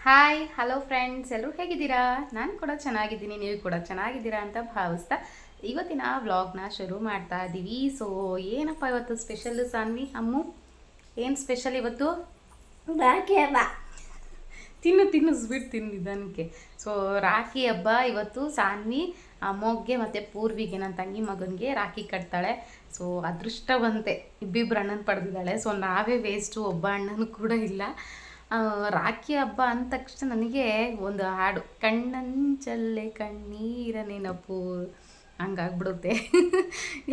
Hi hello friends, ಎಲ್ಲರೂ ಹೇಗಿದ್ದೀರಾ? ನಾನು ಕೂಡ ಚೆನ್ನಾಗಿದ್ದೀನಿ, ನೀವು ಕೂಡ ಚೆನ್ನಾಗಿದ್ದೀರಾ ಅಂತ ಭಾವಿಸ್ತಾ ಇವತ್ತಿನ ವ್ಲಾಗ್ನ ಶುರು ಮಾಡ್ತಾ ಇದ್ದೀವಿ. ಸೊ ಏನಪ್ಪ ಇವತ್ತು ಸ್ಪೆಷಲ್ಲು ಸಾನ್ವಿ ಅಮ್ಮು? ಏನು ಸ್ಪೆಷಲ್ ಇವತ್ತು? ರಾಖಿ ಹಬ್ಬ. ತಿನ್ನು ತಿನ್ನು ಸ್ವೀಟ್ ತಿನ್ನು ನಿಧಾನಕ್ಕೆ. ಸೊ ರಾಖಿ ಹಬ್ಬ ಇವತ್ತು. ಸಾನ್ವಿ ಅಮ್ಮೋಗೆ ಮತ್ತು ಪೂರ್ವಿಗೆ, ನನ್ನ ತಂಗಿ ಮಗನಿಗೆ ರಾಖಿ ಕಟ್ತಾಳೆ. ಸೊ ಅದೃಷ್ಟವಂತೆ, ಇಬ್ಬಿಬ್ರು ಅಣ್ಣನ ಪಡೆದಿದ್ದಾಳೆ. ಸೊ ನಾವೇ ವೇಸ್ಟು, ಒಬ್ಬ ಅಣ್ಣನೂ ಕೂಡ ಇಲ್ಲ. ರಾಖಿ ಹಬ್ಬ ಅಂದ ತಕ್ಷಣ ನನಗೆ ಒಂದು ಹಾಡು, ಕಣ್ಣಂಚಲ್ಲೇ ಕಣ್ಣೀರ ನೆನಪು ಹಂಗಾಗ್ಬಿಡುತ್ತೆ.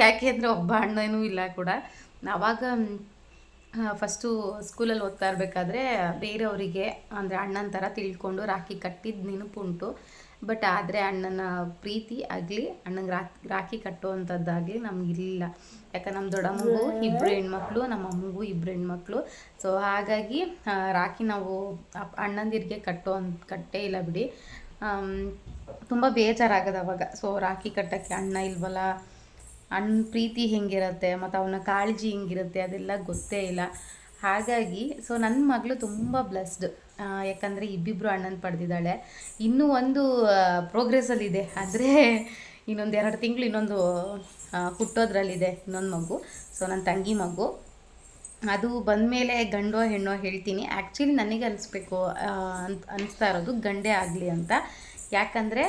ಯಾಕೆ ಅಂದರೆ ಒಬ್ಬ ಅಣ್ಣನೂ ಇಲ್ಲ ಕೂಡ. ಆವಾಗ ಫಸ್ಟು ಸ್ಕೂಲಲ್ಲಿ ಓದ್ತಾ ಇರಬೇಕಾದ್ರೆ ಬೇರೆಯವರಿಗೆ ಅಂದರೆ ಅಣ್ಣನ ಥರ ತಿಳ್ಕೊಂಡು ರಾಖಿ ಕಟ್ಟಿದ್ದು ನೆನಪುಂಟು. ಬಟ್ ಆದರೆ ಅಣ್ಣನ ಪ್ರೀತಿ ಆಗಲಿ, ಅಣ್ಣಂಗೆ ರಾಖಿ ಕಟ್ಟುವಂಥದ್ದಾಗಲಿ ನಮಗಿಲ್ಲ. ಯಾಕಂದ್ರೆ ನಮ್ಮ ದೊಡ್ಡಮ್ಮಗೂ ಇಬ್ಬರು ಹೆಣ್ಮಕ್ಳು, ನಮ್ಮ ಅಮ್ಮಗೂ ಇಬ್ಬರು ಹೆಣ್ಮಕ್ಳು. ಸೊ ಹಾಗಾಗಿ ರಾಖಿ ನಾವು ಅಣ್ಣಂದಿರಿಗೆ ಕಟ್ಟೇ ಇಲ್ಲ ಬಿಡಿ. ತುಂಬ ಬೇಜಾರಾಗೋದು ಅವಾಗ. ಸೊ ರಾಖಿ ಕಟ್ಟೋಕ್ಕೆ ಅಣ್ಣ ಇಲ್ವಲ್ಲ, ಅಣ್ಣ ಪ್ರೀತಿ ಹೆಂಗಿರುತ್ತೆ ಮತ್ತು ಅವನ ಕಾಳಜಿ ಹೆಂಗಿರುತ್ತೆ ಅದೆಲ್ಲ ಗೊತ್ತೇ ಇಲ್ಲ. ಹಾಗಾಗಿ ಸೊ ನನ್ನ ಮಗಳು ತುಂಬ ಬ್ಲೆಸ್ಡ್. ಯಾಕಂದರೆ ಇಬ್ಬಿಬ್ಬರು ಅಣ್ಣನ ಪಡೆದಿದ್ದಾಳೆ. ಇನ್ನೂ ಒಂದು ಪ್ರೋಗ್ರೆಸ್ಸಲ್ಲಿದೆ, ಆದರೆ ಇನ್ನೊಂದು 2 ತಿಂಗಳು ಇನ್ನೊಂದು ಹುಟ್ಟೋದ್ರಲ್ಲಿದೆ ಇನ್ನೊಂದು ಮಗು. ಸೊ ನನ್ನ ತಂಗಿ ಮಗು ಅದು ಬಂದಮೇಲೆ ಗಂಡೋ ಹೆಣ್ಣೋ ಹೇಳ್ತೀನಿ. ಆ್ಯಕ್ಚುಲಿ ನನಗೆ ಅನಿಸ್ಬೇಕು ಅನಿಸ್ತಾ ಇರೋದು ಗಂಡೇ ಆಗಲಿ ಅಂತ. ಯಾಕಂದರೆ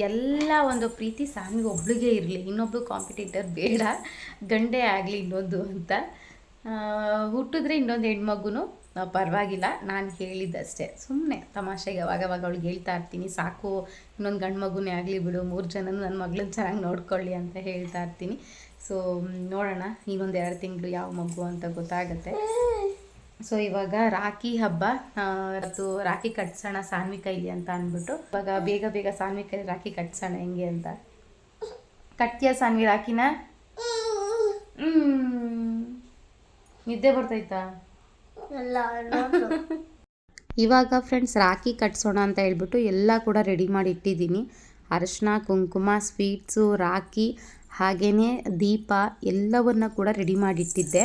ಎಲ್ಲ ಒಂದು ಪ್ರೀತಿ ಸಾನ್ವಿ ಒಬ್ಳಿಗೆ ಇರಲಿ, ಇನ್ನೊಬ್ಳು ಕಾಂಪಿಟೇಟರ್ ಬೇಡ, ಗಂಡೇ ಆಗಲಿ ಇನ್ನೊಂದು ಅಂತ. ಹುಟ್ಟಿದ್ರೆ ಇನ್ನೊಂದು ಹೆಣ್ಮಗುನು ಪರವಾಗಿಲ್ಲ, ನಾನು ಹೇಳಿದ್ದಷ್ಟೇ, ಸುಮ್ಮನೆ ತಮಾಷೆಗೆ ಅವಾಗವಾಗ ಅವಳಿಗೆ ಹೇಳ್ತಾ ಇರ್ತೀನಿ, ಸಾಕು ಇನ್ನೊಂದು ಗಂಡು ಮಗುನೇ ಆಗಲಿ ಬಿಡು, 3 ಜನನೂ ನನ್ನ ಮಗಳನ್ನ ಚೆನ್ನಾಗಿ ನೋಡ್ಕೊಳ್ಳಿ ಅಂತ ಹೇಳ್ತಾ ಇರ್ತೀನಿ. ಸೊ ನೋಡೋಣ ಇನ್ನೊಂದು 2 ತಿಂಗಳು ಯಾವ ಮಗು ಅಂತ ಗೊತ್ತಾಗುತ್ತೆ. ಸೊ ಇವಾಗ ರಾಖಿ ಹಬ್ಬ, ಅದು ರಾಖಿ ಕಟ್ಸೋಣ ಸಾನ್ವಿ ಕೈಲಿ ಅಂತ ಅಂದ್ಬಿಟ್ಟು ಇವಾಗ ಬೇಗ ಬೇಗ ಸಾನ್ವಿ ಕೈಲಿ ರಾಖಿ ಕಟ್ಸೋಣ ಹೆಂಗೆ ಅಂತ. ಕಟ್ತೀಯ ಸಾನ್ವಿ ರಾಖಿನ? ನಿದ್ದೆ ಬರ್ತೈತಾ? ಇವಾಗ ಫ್ರೆಂಡ್ಸ್ ರಾಖಿ ಕಟ್ಸೋಣ ಅಂತ ಹೇಳ್ಬಿಟ್ಟು ಎಲ್ಲ ಕೂಡ ರೆಡಿ ಮಾಡಿ ಇಟ್ಟಿದ್ದೀನಿ. ಅರಿಶಿನ, ಕುಂಕುಮ, ಸ್ವೀಟ್ಸು, ರಾಖಿ, ಹಾಗೆಯೇ ದೀಪ ಎಲ್ಲವನ್ನು ಕೂಡ ರೆಡಿ ಮಾಡಿಟ್ಟಿದ್ದೆ.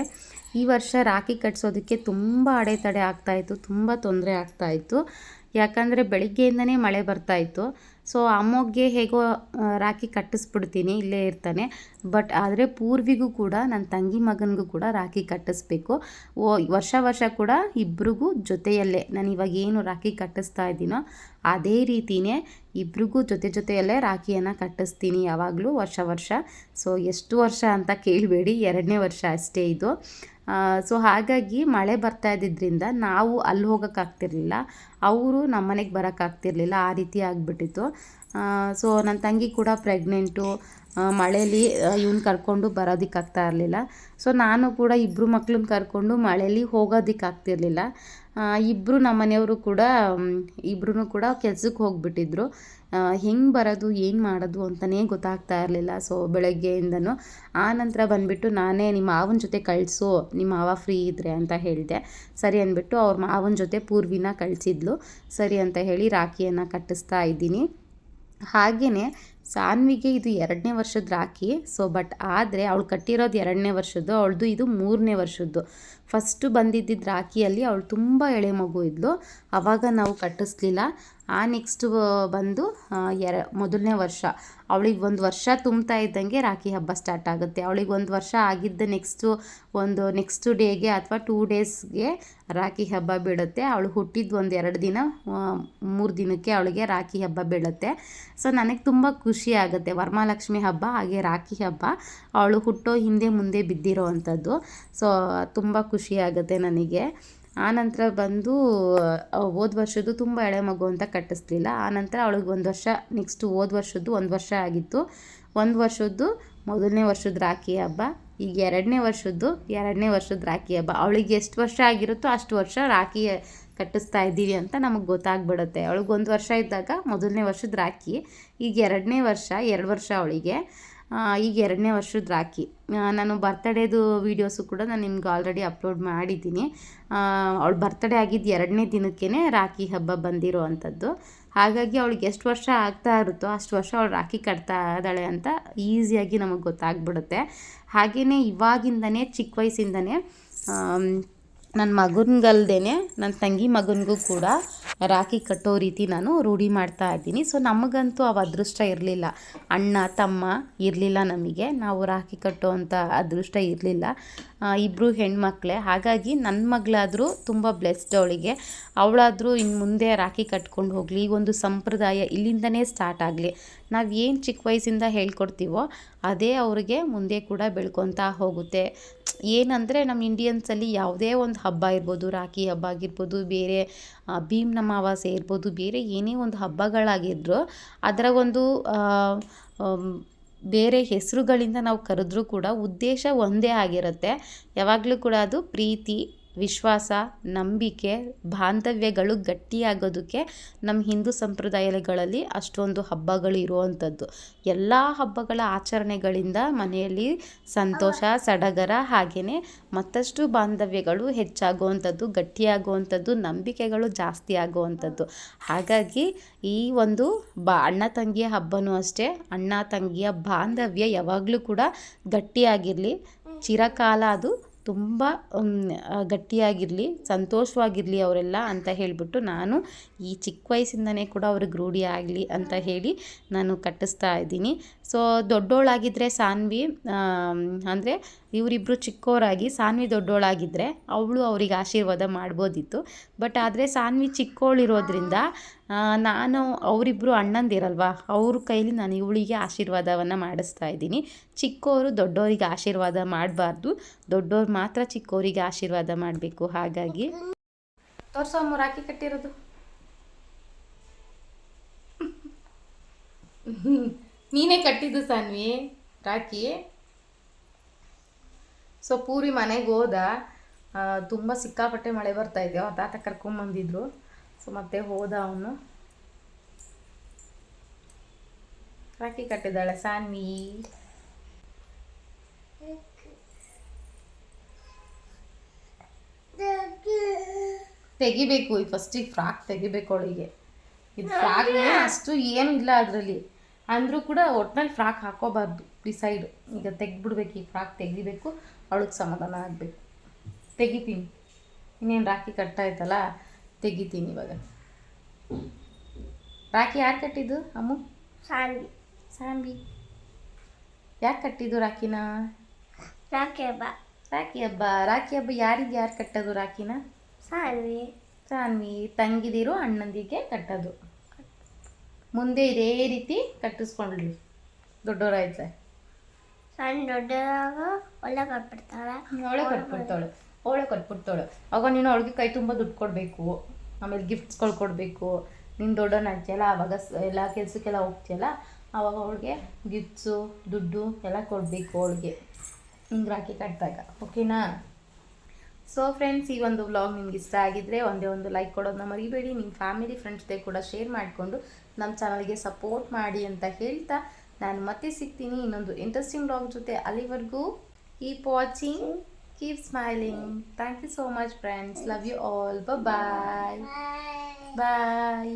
ಈ ವರ್ಷ ರಾಖಿ ಕಟ್ಸೋದಕ್ಕೆ ತುಂಬ ಅಡೆತಡೆ ಆಗ್ತಾಯಿತ್ತು, ತುಂಬ ತೊಂದರೆ ಆಗ್ತಾಯಿತ್ತು. ಯಾಕಂದರೆ ಬೆಳಿಗ್ಗೆಯಿಂದನೇ ಮಳೆ ಬರ್ತಾಯಿತ್ತು. ಸೊ ಅಮ್ಮೋಗೆ ಹೇಗೋ ರಾಖಿ ಕಟ್ಟಿಸ್ಬಿಡ್ತೀನಿ, ಇಲ್ಲೇ ಇರ್ತಾನೆ. ಬಟ್ ಆದರೆ ಪೂರ್ವಿಗೂ ಕೂಡ, ನನ್ನ ತಂಗಿ ಮಗನಿಗೂ ಕೂಡ ರಾಖಿ ಕಟ್ಟಿಸ್ಬೇಕು. ವರ್ಷ ಕೂಡ ಇಬ್ರಿಗೂ ಜೊತೆಯಲ್ಲೇ, ನಾನು ಇವಾಗ ಏನು ರಾಖಿ ಕಟ್ಟಿಸ್ತಾ ಇದ್ದೀನೋ ಅದೇ ರೀತಿಯೇ ಇಬ್ರಿಗೂ ಜೊತೆಯಲ್ಲೇ ರಾಖಿಯನ್ನು ಕಟ್ಟಿಸ್ತೀನಿ ಯಾವಾಗಲೂ ವರ್ಷ. ಸೊ ಎಷ್ಟು ವರ್ಷ ಅಂತ ಕೇಳಬೇಡಿ, 2ನೇ ವರ್ಷ ಅಷ್ಟೇ ಇದು. ಸೊ ಹಾಗಾಗಿ ಮಳೆ ಬರ್ತಾ ಇದ್ದಿದ್ದರಿಂದ ನಾವು ಅಲ್ಲಿ ಹೋಗೋಕ್ಕಾಗ್ತಿರ್ಲಿಲ್ಲ, ಅವರು ನಮ್ಮ ಮನೆಗೆ ಬರೋಕ್ಕಾಗ್ತಿರ್ಲಿಲ್ಲ, ಆ ರೀತಿ ಆಗಿಬಿಟ್ಟಿತ್ತು. ಸೊ ನನ್ನ ತಂಗಿ ಕೂಡ ಪ್ರೆಗ್ನೆಂಟು, ಮಳೇಲಿ ಇವ್ನ ಕರ್ಕೊಂಡು ಬರೋದಕ್ಕಾಗ್ತಾ ಇರಲಿಲ್ಲ. ಸೊ ನಾನು ಕೂಡ ಇಬ್ಬರು ಮಕ್ಳನ್ನ ಕರ್ಕೊಂಡು ಮಳೇಲಿ ಹೋಗೋದಕ್ಕಾಗ್ತಿರ್ಲಿಲ್ಲ. ಇಬ್ಬರು ನಮ್ಮ ಮನೆಯವರು ಕೂಡ ಇಬ್ಬರೂ ಕೂಡ ಕೆಲ್ಸಕ್ಕೆ ಹೋಗಿಬಿಟ್ಟಿದ್ರು. ಹೆಂಗೆ ಬರೋದು ಏನು ಮಾಡೋದು ಅಂತಲೇ ಗೊತ್ತಾಗ್ತಾ ಇರಲಿಲ್ಲ. ಸೊ ಬೆಳಗ್ಗೆಯಿಂದನೂ ಆ ನಂತರ ಬಂದುಬಿಟ್ಟು ನಾನೇ ನಿಮ್ಮ ಮಾವನ ಜೊತೆ ಕಳಿಸು, ನಿಮ್ಮ ಮಾವ ಫ್ರೀ ಇದ್ದರೆ ಅಂತ ಹೇಳಿದೆ. ಸರಿ ಅಂದ್ಬಿಟ್ಟು ಅವ್ರ ಮಾವನ ಜೊತೆ ಪೂರ್ವಿನ ಕಳಿಸಿದ್ಲು. ಸರಿ ಅಂತ ಹೇಳಿ ರಾಖಿಯನ್ನು ಕಟ್ಟಿಸ್ತಾ ಇದ್ದೀನಿ. ಹಾಗೆಯೇ ಸಾನ್ವಿಗೆ ಇದು 2ನೇ ವರ್ಷದ ರಾಖಿ. ಸೊ ಬಟ್ ಆದರೆ ಅವಳು ಕಟ್ಟಿರೋದು 2ನೇ ವರ್ಷದ್ದು, ಅವಳದು ಇದು 3ನೇ ವರ್ಷದ್ದು. ಫಸ್ಟು ಬಂದಿದ್ದ ರಾಖಿಯಲ್ಲಿ ಅವಳು ತುಂಬ ಎಳೆ ಮಗು ಇದ್ಲು, ಆವಾಗ ನಾವು ಕಟ್ಟಿಸ್ಲಿಲ್ಲ. ನೆಕ್ಸ್ಟು ಬಂದು 1ನೇ ವರ್ಷ, ಅವಳಿಗೆ 1 ವರ್ಷ ತುಂಬ್ತಾ ಇದ್ದಂಗೆ ರಾಖಿ ಹಬ್ಬ ಸ್ಟಾರ್ಟ್ ಆಗುತ್ತೆ. ಅವಳಿಗೆ 1 ವರ್ಷ ಆಗಿದ್ದ ನೆಕ್ಸ್ಟ್ ಡೇಗೆ ಅಥವಾ 2 ಡೇಸ್ಗೆ ರಾಖಿ ಹಬ್ಬ ಬೀಳುತ್ತೆ. ಅವಳು ಹುಟ್ಟಿದ್ದು 1-2 ದಿನ, 3 ದಿನಕ್ಕೆ ಅವಳಿಗೆ ರಾಖಿ ಹಬ್ಬ ಬೀಳುತ್ತೆ. ಸೊ ನನಗೆ ತುಂಬ ಖುಷಿ ಆಗುತ್ತೆ. ವರಮಹಾಲಕ್ಷ್ಮಿ ಹಬ್ಬ ಹಾಗೆ ರಾಖಿ ಹಬ್ಬ ಅವಳು ಹುಟ್ಟೋ ಹಿಂದೆ ಮುಂದೆ ಬಿದ್ದಿರೋ ಅಂಥದ್ದು. ಸೊ ತುಂಬ ಖುಷಿ ಆಗುತ್ತೆ ನನಗೆ. ಆನಂತರ ಬಂದು ಹೋದ ವರ್ಷದ್ದು ತುಂಬ ಎಳೆ ಮಗು ಅಂತ ಕಟ್ಟಿಸ್ಲಿಲ್ಲ. ಆನಂತರ ಅವಳಿಗೆ 1 ವರ್ಷ, ನೆಕ್ಸ್ಟು ಹೋದ ವರ್ಷದ್ದು 1 ವರ್ಷ ಆಗಿತ್ತು. 1 ವರ್ಷದ್ದು 1ನೇ ವರ್ಷದ ರಾಖಿ ಹಬ್ಬ, ಈಗ 2ನೇ ವರ್ಷದ ರಾಖಿ ಹಬ್ಬ. ಅವಳಿಗೆ ಎಷ್ಟು ವರ್ಷ ಆಗಿರುತ್ತೋ ಅಷ್ಟು ವರ್ಷ ರಾಖಿ ಕಟ್ಟಿಸ್ತಾ ಇದ್ದೀವಿ ಅಂತ ನಮಗೆ ಗೊತ್ತಾಗ್ಬಿಡುತ್ತೆ. ಅವಳಿಗೆ 1 ವರ್ಷ ಇದ್ದಾಗ 1ನೇ ವರ್ಷದ ರಾಖಿ, ಈಗ 2ನೇ ವರ್ಷ, 2 ವರ್ಷ ಅವಳಿಗೆ, ಈಗ 2ನೇ ವರ್ಷದ ರಾಖಿ. ನಾನು ಬರ್ತಡೇದು ವೀಡಿಯೋಸು ಕೂಡ ನಾನು ನಿಮ್ಗೆ ಆಲ್ರೆಡಿ ಅಪ್ಲೋಡ್ ಮಾಡಿದ್ದೀನಿ. ಅವಳು ಬರ್ತಡೇ ಆಗಿದ್ದು 2ನೇ ದಿನಕ್ಕೇ ರಾಖಿ ಹಬ್ಬ ಬಂದಿರೋ ಅಂಥದ್ದು. ಹಾಗಾಗಿ ಅವಳಿಗೆ ಎಷ್ಟು ವರ್ಷ ಆಗ್ತಾ ಇರುತ್ತೋ ಅಷ್ಟು ವರ್ಷ ಅವಳು ರಾಖಿ ಕಟ್ತಾ ಇದ್ದಾಳೆ ಅಂತ ಈಸಿಯಾಗಿ ನಮಗೆ ಗೊತ್ತಾಗ್ಬಿಡುತ್ತೆ. ಹಾಗೆಯೇ ಇವಾಗಿಂದನೇ, ಚಿಕ್ಕ ವಯಸ್ಸಿಂದನೇ ನನ್ನ ಮಗನಿಗಲ್ದೇ ನನ್ನ ತಂಗಿ ಮಗನಿಗೂ ಕೂಡ ರಾಖಿ ಕಟ್ಟೋ ರೀತಿ ನಾನು ರೂಢಿ ಮಾಡ್ತಾ ಇದ್ದೀನಿ. ಸೊ ನಮಗಂತೂ ಅವ ಅದೃಷ್ಟ ಇರಲಿಲ್ಲ, ಅಣ್ಣ ತಮ್ಮ ಇರಲಿಲ್ಲ ನಮಗೆ, ನಾವು ರಾಖಿ ಕಟ್ಟೋ ಅಂಥ ಅದೃಷ್ಟ ಇರಲಿಲ್ಲ. ಇಬ್ಬರು ಹೆಣ್ಮಕ್ಳೇ, ಹಾಗಾಗಿ ನನ್ನ ಮಗಳಾದರೂ ತುಂಬ ಬ್ಲೆಸ್ಡ್. ಅವಳಾದರೂ ಇನ್ನು ಮುಂದೆ ರಾಖಿ ಕಟ್ಕೊಂಡು ಹೋಗಲಿ, ಈ ಒಂದು ಸಂಪ್ರದಾಯ ಇಲ್ಲಿಂದನೇ ಸ್ಟಾರ್ಟ್ ಆಗಲಿ. ನಾವು ಏನು ಚಿಕ್ಕ ವಯಸ್ಸಿಂದ ಹೇಳ್ಕೊಡ್ತೀವೋ ಅದೇ ಅವ್ರಿಗೆ ಮುಂದೆ ಕೂಡ ಬೆಳ್ಕೊತಾ ಹೋಗುತ್ತೆ. ಏನಂದರೆ ನಮ್ಮ ಇಂಡಿಯನ್ಸಲ್ಲಿ ಯಾವುದೇ ಒಂದು ಹಬ್ಬ ಇರ್ಬೋದು, ರಾಖಿ ಹಬ್ಬ ಆಗಿರ್ಬೋದು, ಬೇರೆ ಭೀಮ್ನ ಅಮಾವಾಸ್ಯೆ ಇರ್ಬೋದು, ಬೇರೆ ಏನೇ ಒಂದು ಹಬ್ಬಗಳಾಗಿದ್ದರೂ ಅದರ ಒಂದು ಬೇರೆ ಹೆಸರುಗಳಿಂದ ನಾವು ಕರೆದ್ರೂ ಕೂಡ ಉದ್ದೇಶ ಒಂದೇ ಆಗಿರುತ್ತೆ. ಯಾವಾಗಲೂ ಕೂಡ ಅದು ಪ್ರೀತಿ, ವಿಶ್ವಾಸ, ನಂಬಿಕೆ, ಬಾಂಧವ್ಯಗಳು ಗಟ್ಟಿಯಾಗೋದಕ್ಕೆ ನಮ್ಮ ಹಿಂದೂ ಸಂಪ್ರದಾಯಗಳಲ್ಲಿ ಅಷ್ಟೊಂದು ಹಬ್ಬಗಳು ಇರುವಂಥದ್ದು. ಎಲ್ಲ ಹಬ್ಬಗಳ ಆಚರಣೆಗಳಿಂದ ಮನೆಯಲ್ಲಿ ಸಂತೋಷ, ಸಡಗರ, ಹಾಗೆಯೇ ಮತ್ತಷ್ಟು ಬಾಂಧವ್ಯಗಳು ಹೆಚ್ಚಾಗುವಂಥದ್ದು, ಗಟ್ಟಿಯಾಗುವಂಥದ್ದು, ನಂಬಿಕೆಗಳು ಜಾಸ್ತಿ ಆಗುವಂಥದ್ದು. ಹಾಗಾಗಿ ಈ ಒಂದು ಅಣ್ಣ ತಂಗಿಯ ಹಬ್ಬನೂ ಅಷ್ಟೇ, ಅಣ್ಣ ತಂಗಿಯ ಬಾಂಧವ್ಯ ಯಾವಾಗಲೂ ಕೂಡ ಗಟ್ಟಿಯಾಗಿರಲಿ, ಚಿರಕಾಲ ಅದು ತುಂಬ ಗಟ್ಟಿಯಾಗಿರಲಿ, ಸಂತೋಷವಾಗಿರಲಿ ಅವರೆಲ್ಲ ಅಂತ ಹೇಳಿಬಿಟ್ಟು ನಾನು ಈ ಚಿಕ್ಕ ವಯಸ್ಸಿಂದನೇ ಕೂಡ ಅವ್ರಿಗೆ ರೂಢಿ ಆಗಲಿ ಅಂತ ಹೇಳಿ ನಾನು ಕಟ್ಟಿಸ್ತಾ ಇದ್ದೀನಿ. ಸೊ ದೊಡ್ಡೋಳಾಗಿದ್ದರೆ ಸಾನ್ವಿ, ಅಂದರೆ ಇವರಿಬ್ಬರು ಚಿಕ್ಕವರಾಗಿ ಸಾನ್ವಿ ದೊಡ್ಡೋಳಾಗಿದ್ದರೆ ಅವಳು ಅವರಿಗೆ ಆಶೀರ್ವಾದ ಮಾಡ್ಬೋದಿತ್ತು. ಬಟ್ ಆದರೆ ಸಾನ್ವಿ ಚಿಕ್ಕವಳಿರೋದ್ರಿಂದ ನಾನು ಅವರಿಬ್ಬರು ಅಣ್ಣಂದಿರಲ್ವ, ಅವ್ರ ಕೈಲಿ ನಾನು ಇವಳಿಗೆ ಆಶೀರ್ವಾದವನ್ನು ಮಾಡಿಸ್ತಾ ಇದ್ದೀನಿ. ಚಿಕ್ಕವರು ದೊಡ್ಡವರಿಗೆ ಆಶೀರ್ವಾದ ಮಾಡಬಾರ್ದು, ದೊಡ್ಡವ್ರು ಮಾತ್ರ ಚಿಕ್ಕವರಿಗೆ ಆಶೀರ್ವಾದ ಮಾಡಬೇಕು. ಹಾಗಾಗಿ ತೋರ್ಸಮ್ಮ ರಾಖಿ ಕಟ್ಟಿರೋದು. ನೀನೇ ಕಟ್ಟಿದ್ದು ಸಾನ್ವಿ ರಾಖಿ. ಸೊ ಪೂರಿ ಮನೆಗೆ ಹೋದ, ತುಂಬ ಸಿಕ್ಕಾಪಟ್ಟೆ ಮಳೆ ಬರ್ತಾಯಿದೆ, ಅವ್ರ ತಾತ ಕರ್ಕೊಂಬಂದಿದ್ರು. ಸೊ ಮತ್ತೆ ಹೋದ ಅವನು, ರಾಖಿ ಕಟ್ಟಿದ್ದಾಳೆ ಸಾನ್ವಿ. ತೆಗಿಬೇಕು ಈ ಫಸ್ಟಿಗೆ ಫ್ರಾಕ್ ತೆಗಿಬೇಕು ಅವಳಿಗೆ. ಇದು ಫ್ರಾಕ್ ಅಷ್ಟು ಏನೂ ಇಲ್ಲ ಅದರಲ್ಲಿ, ಅಂದರೂ ಕೂಡ ಒಟ್ಟಿನಲ್ಲಿ ಫ್ರಾಕ್ ಹಾಕೋಬಾರ್ದು ಡಿಸೈಡ್. ಈಗ ತೆಗ್ಬಿಡ್ಬೇಕು, ಈ ಫ್ರಾಕ್ ತೆಗಿಬೇಕು, ಅವಳಿಗೆ ಸಮಾಧಾನ ಆಗಬೇಕು. ತೆಗಿತೀನಿ, ಇನ್ನೇನು ರಾಖಿ ಕಟ್ಟಾಯ್ತಲ್ಲ, ತೆಗಿತೀನಿ ಇವಾಗ. ರಾಖಿ ಯಾರು ಕಟ್ಟಿದ್ದು ಅಮ್ಮು? ಸಾನ್ವಿ. ಸಾನ್ವಿ ಯಾಕೆ ಕಟ್ಟಿದ್ದು ರಾಖಿನ? ರಾಖಿ ಹಬ್ಬ. ರಾಖಿ ಹಬ್ಬ. ರಾಖಿ ಹಬ್ಬ ಯಾರಿಗೆ ಯಾರು ಕಟ್ಟೋದು ರಾಖಿನ? ಸಾನ್ವಿ. ಸಾನ್ವಿ ತಂಗಿದಿರು ಅಣ್ಣಂದಿಗೆ ಕಟ್ಟೋದು. ಮುಂದೆ ಇದೇ ರೀತಿ ಕಟ್ಟಿಸ್ಕೊಂಡ್ಲಿ, ದೊಡ್ಡವರಾಯ್ತು. ಸಣ್ಣ ದೊಡ್ಡದಾಗ ಒಳ್ಳೆ ಕಟ್ಬಿಡ್ತಾಳೆ, ಅವಳೆ ಕಟ್ಬಿಡ್ತಾಳೆ. ಆಗ ನೀನು ಅವಳಿಗೆ ಕೈ ತುಂಬ ದುಡ್ಡು ಕೊಡಬೇಕು, ಆಮೇಲೆ ಗಿಫ್ಟ್ಸ್ಗಳು ಕೊಡಬೇಕು. ನೀನು ದೊಡ್ಡವನಾಗ್ತೀಯಲ್ಲ, ಆವಾಗ ಎಲ್ಲ ಕೆಲಸಕ್ಕೆಲ್ಲ ಹೋಗ್ತೀಯಲ್ಲ, ಆವಾಗ ಅವಳಿಗೆ ಗಿಫ್ಟ್ಸು, ದುಡ್ಡು ಎಲ್ಲ ಕೊಡಬೇಕು ಅವಳಿಗೆ ಹಿಂಗೆ ರಾಖಿ ಕಟ್ಟಿದಾಗ. ಓಕೆನಾ? ಸೊ ಫ್ರೆಂಡ್ಸ್, ಈ ಒಂದು ವ್ಲಾಗ್ ನಿಮ್ಗೆ ಇಷ್ಟ ಆಗಿದ್ದರೆ ಒಂದೇ ಒಂದು ಲೈಕ್ ಕೊಡೋದನ್ನ ಮರಿಬೇಡಿ. ನಿಮ್ಮ ಫ್ಯಾಮಿಲಿ ಫ್ರೆಂಡ್ಸ್ ಕೂಡ ಶೇರ್ ಮಾಡಿಕೊಂಡು ನಮ್ಮ ಚಾನಲ್ಗೆ ಸಪೋರ್ಟ್ ಮಾಡಿ ಅಂತ ಹೇಳ್ತಾ ನಾನು ಮತ್ತೆ ಸಿಗ್ತೀನಿ ಇನ್ನೊಂದು ಇಂಟ್ರೆಸ್ಟಿಂಗ್ ವ್ಲಾಗ್ ಜೊತೆ. ಅಲ್ಲಿವರೆಗೂ keep watching, keep smiling. Thank you so much friends. Love you all. Bye bye. Bye.